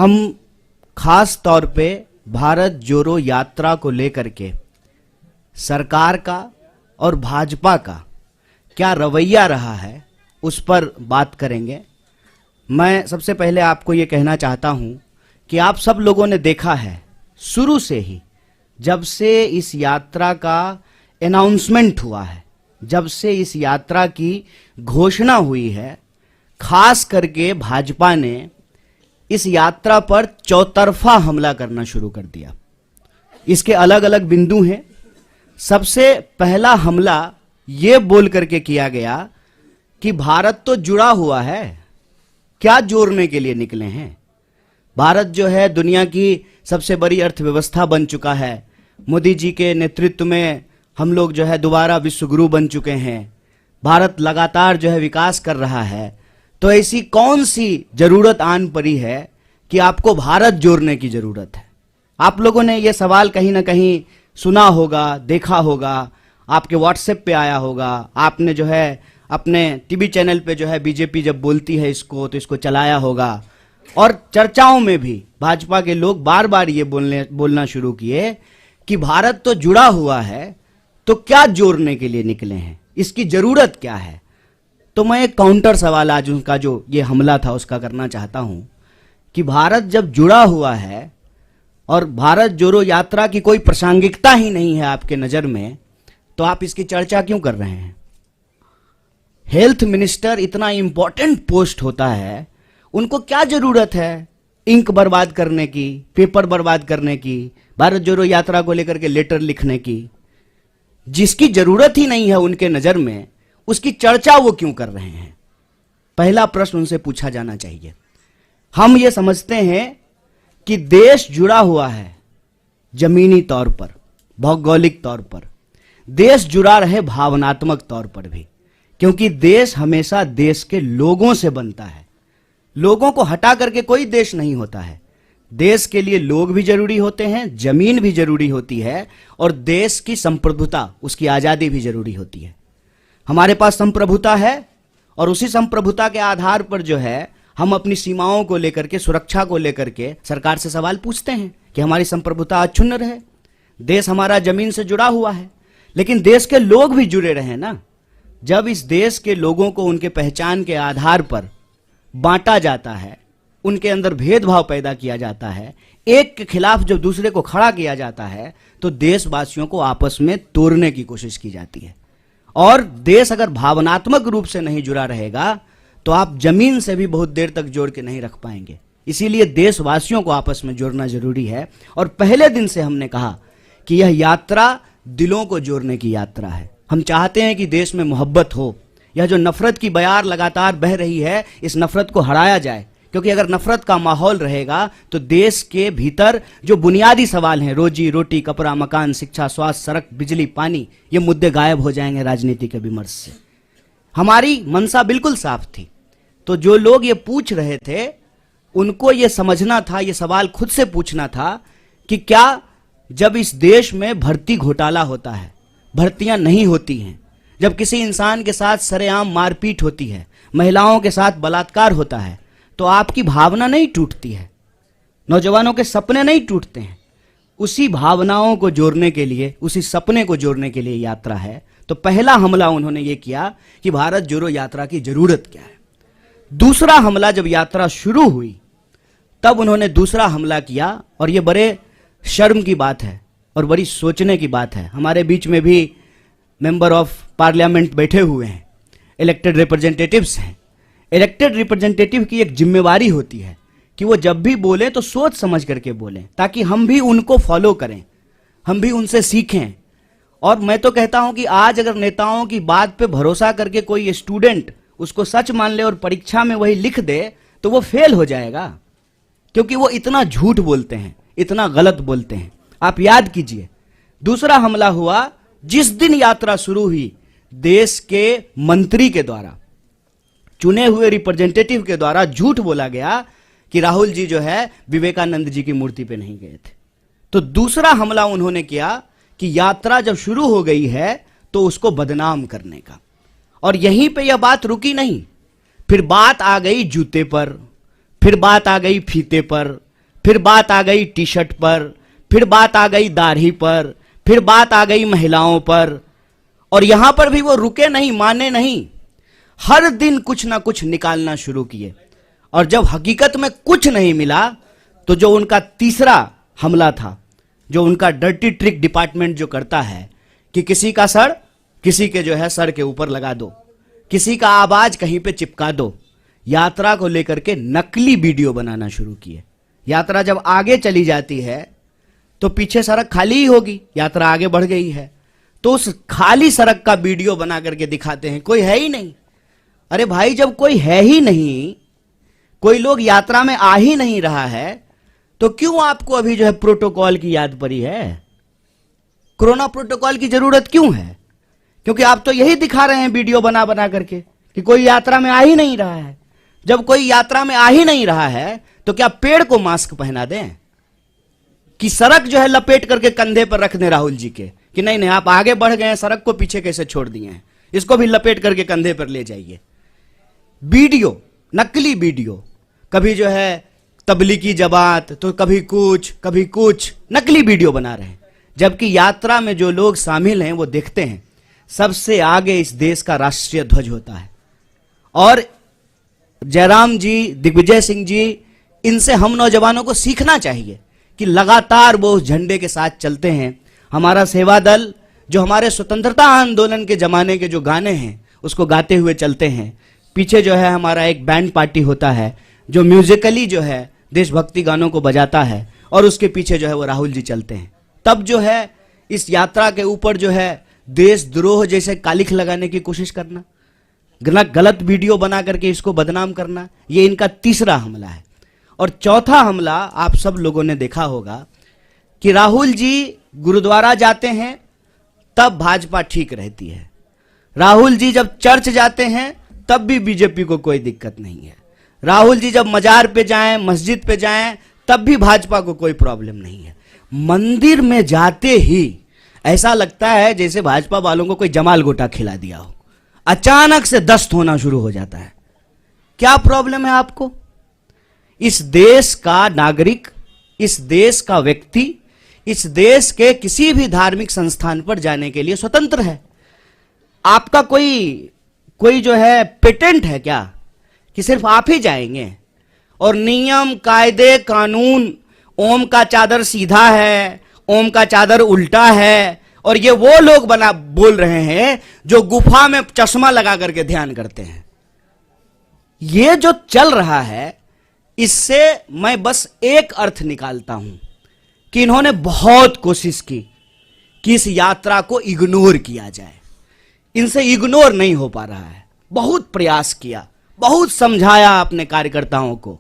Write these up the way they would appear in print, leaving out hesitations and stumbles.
हम खास तौर पे भारत जोड़ो यात्रा को लेकर के सरकार का और भाजपा का क्या रवैया रहा है उस पर बात करेंगे। मैं सबसे पहले आपको ये कहना चाहता हूं कि आप सब लोगों ने देखा है शुरू से ही, जब से इस यात्रा का अनाउंसमेंट हुआ है, जब से इस यात्रा की घोषणा हुई है, खास करके भाजपा ने इस यात्रा पर चौतरफा हमला करना शुरू कर दिया। इसके अलग अलग बिंदु हैं। सबसे पहला हमला ये बोल करके किया गया कि भारत तो जुड़ा हुआ है, क्या जोड़ने के लिए निकले हैं। भारत जो है दुनिया की सबसे बड़ी अर्थव्यवस्था बन चुका है। मोदी जी के नेतृत्व में हम लोग जो है दोबारा विश्व गुरु बन चुके हैं। भारत लगातार जो है विकास कर रहा है। तो ऐसी कौन सी जरूरत आन पड़ी है कि आपको भारत जोड़ने की जरूरत है। आप लोगों ने यह सवाल कहीं ना कहीं सुना होगा, देखा होगा, आपके व्हाट्सएप पे आया होगा, आपने जो है अपने टीवी चैनल पे जो है बीजेपी जब बोलती है इसको तो इसको चलाया होगा। और चर्चाओं में भी भाजपा के लोग बार बार ये बोलना शुरू किए कि भारत तो जुड़ा हुआ है, तो क्या जोड़ने के लिए निकले हैं, इसकी जरूरत क्या है। तो मैं एक काउंटर सवाल आज उनका जो ये हमला था उसका करना चाहता हूं कि भारत जब जुड़ा हुआ है और भारत जोड़ो यात्रा की कोई प्रासंगिकता ही नहीं है आपके नजर में, तो आप इसकी चर्चा क्यों कर रहे हैं। हेल्थ मिनिस्टर इतना इंपॉर्टेंट पोस्ट होता है, उनको क्या जरूरत है इंक बर्बाद करने की, पेपर बर्बाद करने की, भारत जोड़ो यात्रा को लेकर के लेटर लिखने की। जिसकी जरूरत ही नहीं है उनके नजर में, उसकी चर्चा वो क्यों कर रहे हैं। पहला प्रश्न उनसे पूछा जाना चाहिए। हम ये समझते हैं कि देश जुड़ा हुआ है जमीनी तौर पर, भौगोलिक तौर पर, देश जुड़ा रहे भावनात्मक तौर पर भी, क्योंकि देश हमेशा देश के लोगों से बनता है। लोगों को हटा करके कोई देश नहीं होता है। देश के लिए लोग भी जरूरी होते हैं, जमीन भी जरूरी होती है, और देश की संप्रभुता, उसकी आजादी भी जरूरी होती है। हमारे पास संप्रभुता है और उसी संप्रभुता के आधार पर जो है हम अपनी सीमाओं को लेकर के, सुरक्षा को लेकर के सरकार से सवाल पूछते हैं कि हमारी संप्रभुता अक्षुण्ण रहे। देश हमारा जमीन से जुड़ा हुआ है, लेकिन देश के लोग भी जुड़े रहे ना। जब इस देश के लोगों को उनके पहचान के आधार पर बांटा जाता है, उनके अंदर भेदभाव पैदा किया जाता है, एक के खिलाफ जब दूसरे को खड़ा किया जाता है, तो देशवासियों को आपस में तोड़ने की कोशिश की जाती है। और देश अगर भावनात्मक रूप से नहीं जुड़ा रहेगा तो आप जमीन से भी बहुत देर तक जोड़ के नहीं रख पाएंगे। इसीलिए देशवासियों को आपस में जोड़ना जरूरी है। और पहले दिन से हमने कहा कि यह यात्रा दिलों को जोड़ने की यात्रा है। हम चाहते हैं कि देश में मोहब्बत हो। यह जो नफरत की बयार लगातार बह रही है, इस नफरत को हराया जाए, क्योंकि अगर नफरत का माहौल रहेगा तो देश के भीतर जो बुनियादी सवाल हैं, रोजी रोटी, कपड़ा, मकान, शिक्षा, स्वास्थ्य, सड़क, बिजली, पानी, ये मुद्दे गायब हो जाएंगे राजनीति के विमर्श से। हमारी मंशा बिल्कुल साफ थी। तो जो लोग ये पूछ रहे थे उनको ये समझना था, ये सवाल खुद से पूछना था कि क्या जब इस देश में भर्ती घोटाला होता है, भर्तियां नहीं होती हैं, जब किसी इंसान के साथ सरेआम मारपीट होती है, महिलाओं के साथ बलात्कार होता है, तो आपकी भावना नहीं टूटती है, नौजवानों के सपने नहीं टूटते हैं। उसी भावनाओं को जोड़ने के लिए, उसी सपने को जोड़ने के लिए यात्रा है। तो पहला हमला उन्होंने ये किया कि भारत जोड़ो यात्रा की जरूरत क्या है। दूसरा हमला जब यात्रा शुरू हुई तब उन्होंने दूसरा हमला किया, और ये बड़े शर्म की बात है और बड़ी सोचने की बात है। हमारे बीच में भी मेंबर ऑफ पार्लियामेंट बैठे हुए हैं, इलेक्टेड रिप्रेजेंटेटिव्स हैं। इलेक्टेड रिप्रेजेंटेटिव की एक जिम्मेवारी होती है कि वो जब भी बोले तो सोच समझ करके बोलें, ताकि हम भी उनको फॉलो करें, हम भी उनसे सीखें। और मैं तो कहता हूं कि आज अगर नेताओं की बात पे भरोसा करके कोई स्टूडेंट उसको सच मान ले और परीक्षा में वही लिख दे तो वो फेल हो जाएगा, क्योंकि वो इतना झूठ बोलते हैं, इतना गलत बोलते हैं। आप याद कीजिए, दूसरा हमला हुआ जिस दिन यात्रा शुरू हुई, देश के मंत्री के द्वारा, चुने हुए रिप्रेजेंटेटिव के द्वारा झूठ बोला गया कि राहुल जी जो है विवेकानंद जी की मूर्ति पे नहीं गए थे। तो दूसरा हमला उन्होंने किया कि यात्रा जब शुरू हो गई है तो उसको बदनाम करने का। और यहीं पे यह बात रुकी नहीं, फिर बात आ गई जूते पर, फिर बात आ गई फीते पर, फिर बात आ गई टी शर्ट पर, फिर बात आ गई दाढ़ी पर, फिर बात आ गई महिलाओं पर। और यहां पर भी वो रुके नहीं, माने नहीं, हर दिन कुछ ना कुछ निकालना शुरू किए। और जब हकीकत में कुछ नहीं मिला तो जो उनका तीसरा हमला था, जो उनका डर्टी ट्रिक डिपार्टमेंट जो करता है कि किसी का सर किसी के जो है सर के ऊपर लगा दो, किसी का आवाज कहीं पे चिपका दो, यात्रा को लेकर के नकली वीडियो बनाना शुरू किए। यात्रा जब आगे चली जाती है तो पीछे सड़क खाली ही होगी, यात्रा आगे बढ़ गई है तो उस खाली सड़क का वीडियो बना करके दिखाते हैं, कोई है ही नहीं। अरे भाई, जब कोई है ही नहीं, कोई लोग यात्रा में आ ही नहीं रहा है, तो क्यों आपको अभी जो है प्रोटोकॉल की याद पड़ी है? कोरोना प्रोटोकॉल की जरूरत क्यों है? क्योंकि आप तो यही दिखा रहे हैं वीडियो बना बना करके कि कोई यात्रा में आ ही नहीं रहा है। जब कोई यात्रा में आ ही नहीं रहा है तो क्या पेड़ को मास्क पहना दें कि सड़क जो है लपेट करके कंधे पर रख दें राहुल जी के कि नहीं नहीं आप आगे बढ़ गए हैं, सड़क को पीछे कैसे छोड़ दिए हैं, इसको भी लपेट करके कंधे पर ले जाइए। वीडियो, नकली वीडियो, कभी जो है तबलीगी जमात तो कभी कुछ नकली वीडियो बना रहे हैं। जबकि यात्रा में जो लोग शामिल हैं वो देखते हैं सबसे आगे इस देश का राष्ट्रीय ध्वज होता है। और जयराम जी, दिग्विजय सिंह जी, इनसे हम नौजवानों को सीखना चाहिए कि लगातार वो उस झंडे के साथ चलते हैं। हमारा सेवा दल जो हमारे स्वतंत्रता आंदोलन के जमाने के जो गाने हैं उसको गाते हुए चलते हैं। पीछे जो है हमारा एक बैंड पार्टी होता है जो म्यूजिकली जो है देशभक्ति गानों को बजाता है और उसके पीछे जो है वो राहुल जी चलते हैं। तब जो है इस यात्रा के ऊपर जो है देशद्रोह जैसे कालिख लगाने की कोशिश करना, गलत वीडियो बना करके इसको बदनाम करना, ये इनका तीसरा हमला है। और चौथा हमला आप सब लोगों ने देखा होगा कि राहुल जी गुरुद्वारा जाते हैं तब भाजपा ठीक रहती है, राहुल जी जब चर्च जाते हैं तब भी बीजेपी को कोई दिक्कत नहीं है, राहुल जी जब मजार पे जाएं, मस्जिद पे जाएं तब भी भाजपा को कोई प्रॉब्लम नहीं है। मंदिर में जाते ही ऐसा लगता है जैसे भाजपा वालों को कोई जमाल गोटा खिला दिया हो, अचानक से दस्त होना शुरू हो जाता है। क्या प्रॉब्लम है आपको? इस देश का नागरिक, इस देश का व्यक्ति, इस देश के किसी भी धार्मिक संस्थान पर जाने के लिए स्वतंत्र है। आपका कोई जो है पेटेंट है क्या कि सिर्फ आप ही जाएंगे? और नियम, कायदे, कानून, ओम का चादर सीधा है, ओम का चादर उल्टा है, और ये वो लोग बोल रहे हैं जो गुफा में चश्मा लगा करके ध्यान करते हैं। ये जो चल रहा है इससे मैं बस एक अर्थ निकालता हूं कि इन्होंने बहुत कोशिश की कि इस यात्रा को इग्नोर किया जाए, इनसे इग्नोर नहीं हो पा रहा है। बहुत प्रयास किया, बहुत समझाया अपने कार्यकर्ताओं को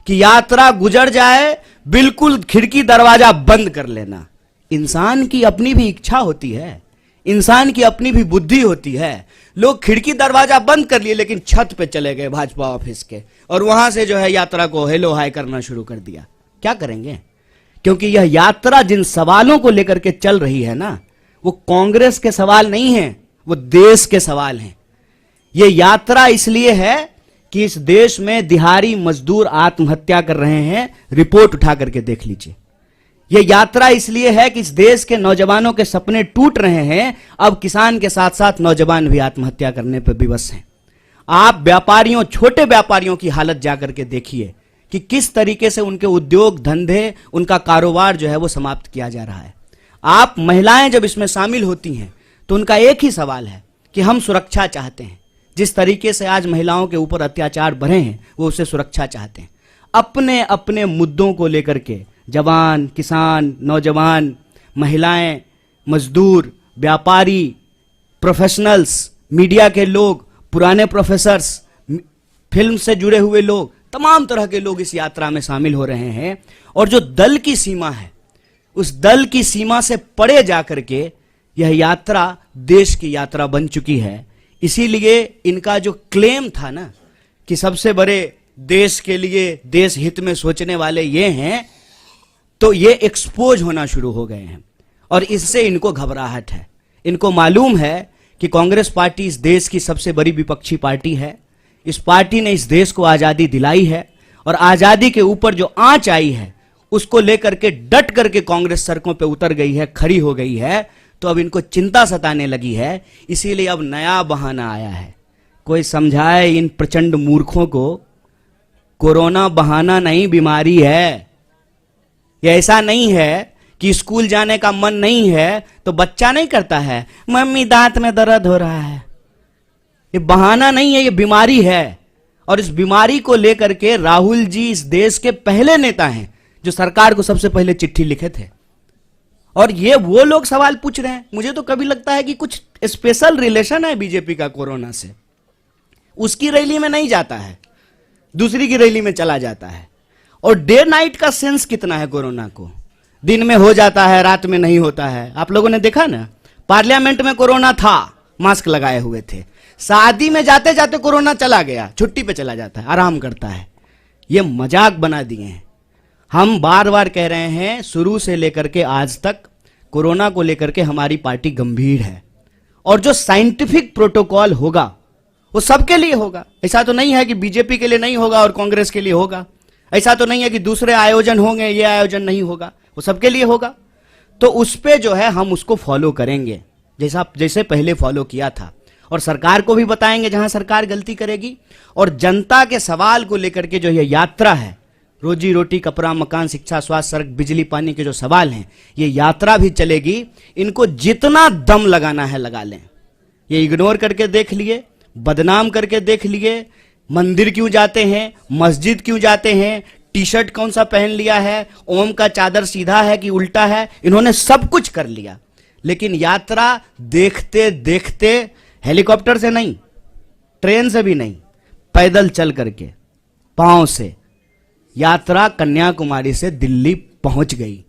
कि यात्रा गुजर जाए, बिल्कुल खिड़की दरवाजा बंद कर लेना। इंसान की अपनी भी इच्छा होती है, इंसान की अपनी भी बुद्धि होती है। लोग खिड़की दरवाजा बंद कर लिए लेकिन छत पे चले गए भाजपा ऑफिस के और वहां से जो है यात्रा को हेलो हाय करना शुरू कर दिया। क्या करेंगे? क्योंकि यह यात्रा जिन सवालों को लेकर के चल रही है ना, वो कांग्रेस के सवाल नहीं है, वो देश के सवाल हैं। ये यात्रा इसलिए है कि इस देश में दिहाड़ी मजदूर आत्महत्या कर रहे हैं, रिपोर्ट उठा करके देख लीजिए। यह यात्रा इसलिए है कि इस देश के नौजवानों के सपने टूट रहे हैं, अब किसान के साथ साथ नौजवान भी आत्महत्या करने पर विवश हैं। आप व्यापारियों, छोटे व्यापारियों की हालत जाकर के देखिए कि किस तरीके से उनके उद्योग धंधे, उनका कारोबार जो है वो समाप्त किया जा रहा है। आप महिलाएं जब इसमें शामिल होती हैं तो उनका एक ही सवाल है कि हम सुरक्षा चाहते हैं। जिस तरीके से आज महिलाओं के ऊपर अत्याचार बढ़े हैं वो उससे सुरक्षा चाहते हैं। अपने अपने मुद्दों को लेकर के जवान, किसान, नौजवान, महिलाएं, मजदूर, व्यापारी, प्रोफेशनल्स, मीडिया के लोग, पुराने प्रोफेसर्स, फिल्म से जुड़े हुए लोग, तमाम तरह के लोग इस यात्रा में शामिल हो रहे हैं। और जो दल की सीमा है, उस दल की सीमा से परे जाकर के यह यात्रा देश की यात्रा बन चुकी है। इसीलिए इनका जो क्लेम था ना कि सबसे बड़े देश के लिए, देश हित में सोचने वाले ये हैं, तो ये एक्सपोज होना शुरू हो गए हैं और इससे इनको घबराहट है। इनको मालूम है कि कांग्रेस पार्टी इस देश की सबसे बड़ी विपक्षी पार्टी है। इस पार्टी ने इस देश को आज़ादी दिलाई है और आज़ादी के ऊपर जो आंच आई है उसको लेकर के डट करके कांग्रेस सड़कों पे उतर गई है, खड़ी हो गई है, तो अब इनको चिंता सताने लगी है। इसीलिए अब नया बहाना आया है। कोई समझाए इन प्रचंड मूर्खों को, कोरोना बहाना नहीं, बीमारी है। ये ऐसा नहीं है कि स्कूल जाने का मन नहीं है तो बच्चा नहीं करता है, मम्मी दांत में दर्द हो रहा है। ये बहाना नहीं है, ये बीमारी है। और इस बीमारी को लेकर के राहुल जी इस देश के पहले नेता हैं जो सरकार को सबसे पहले चिट्ठी लिखे थे। और ये वो लोग सवाल पूछ रहे हैं। मुझे तो कभी लगता है कि कुछ स्पेशल रिलेशन है बीजेपी का कोरोना से। उसकी रैली में नहीं जाता है, दूसरी की रैली में चला जाता है। और डे नाइट का सेंस कितना है कोरोना को, दिन में हो जाता है, रात में नहीं होता है। आप लोगों ने देखा ना, पार्लियामेंट में कोरोना था, मास्क लगाए हुए थे। शादी में जाते जाते कोरोना चला गया, छुट्टी पे चला जाता है, आराम करता है। ये मजाक बना दिए हैं। हम बार बार कह रहे हैं, शुरू से लेकर के आज तक कोरोना को लेकर के हमारी पार्टी गंभीर है। और जो साइंटिफिक प्रोटोकॉल होगा वो सबके लिए होगा। ऐसा तो नहीं है कि बीजेपी के लिए नहीं होगा और कांग्रेस के लिए होगा। ऐसा तो नहीं है कि दूसरे आयोजन होंगे, ये आयोजन नहीं होगा, वो सबके लिए होगा। तो उस पे जो है हम उसको फॉलो करेंगे, जैसे पहले फॉलो किया था। और सरकार को भी बताएंगे जहां सरकार गलती करेगी। और जनता के सवाल को लेकर के जो ये यात्रा है, रोजी रोटी, कपड़ा, मकान, शिक्षा, स्वास्थ्य, सड़क, बिजली, पानी के जो सवाल हैं, ये यात्रा भी चलेगी। इनको जितना दम लगाना है लगा लें। ये इग्नोर करके देख लिए, बदनाम करके देख लिए, मंदिर क्यों जाते हैं, मस्जिद क्यों जाते हैं, टी शर्ट कौन सा पहन लिया है, ओम का चादर सीधा है कि उल्टा है, इन्होंने सब कुछ कर लिया। लेकिन यात्रा देखते देखते, हेलीकॉप्टर से नहीं, ट्रेन से भी नहीं, पैदल चल करके, पांव से यात्रा कन्याकुमारी से दिल्ली पहुंच गई।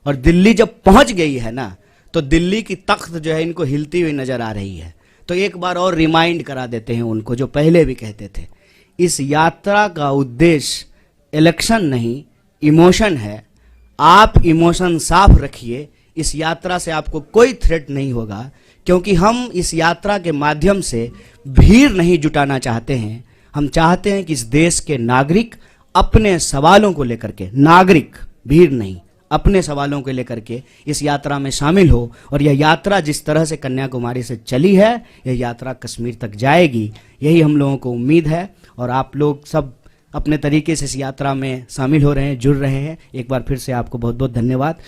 और दिल्ली जब पहुंच गई है ना, तो दिल्ली की तख्त जो है इनको हिलती हुई नजर आ रही है। तो एक बार और रिमाइंड करा देते हैं उनको, जो पहले भी कहते थे, इस यात्रा का उद्देश्य इलेक्शन नहीं, इमोशन है। आप इमोशन साफ रखिए। इस यात्रा से आपको कोई थ्रेट नहीं होगा, क्योंकि हम इस यात्रा के माध्यम से भीड़ नहीं जुटाना चाहते हैं। हम चाहते हैं कि इस देश के नागरिक अपने सवालों को लेकर के, नागरिक, भीड़ नहीं, अपने सवालों को लेकर के इस यात्रा में शामिल हो। और यह यात्रा जिस तरह से कन्याकुमारी से चली है, यह यात्रा कश्मीर तक जाएगी, यही हम लोगों को उम्मीद है। और आप लोग सब अपने तरीके से इस यात्रा में शामिल हो रहे हैं, जुड़ रहे हैं। एक बार फिर से आपको बहुत बहुत धन्यवाद।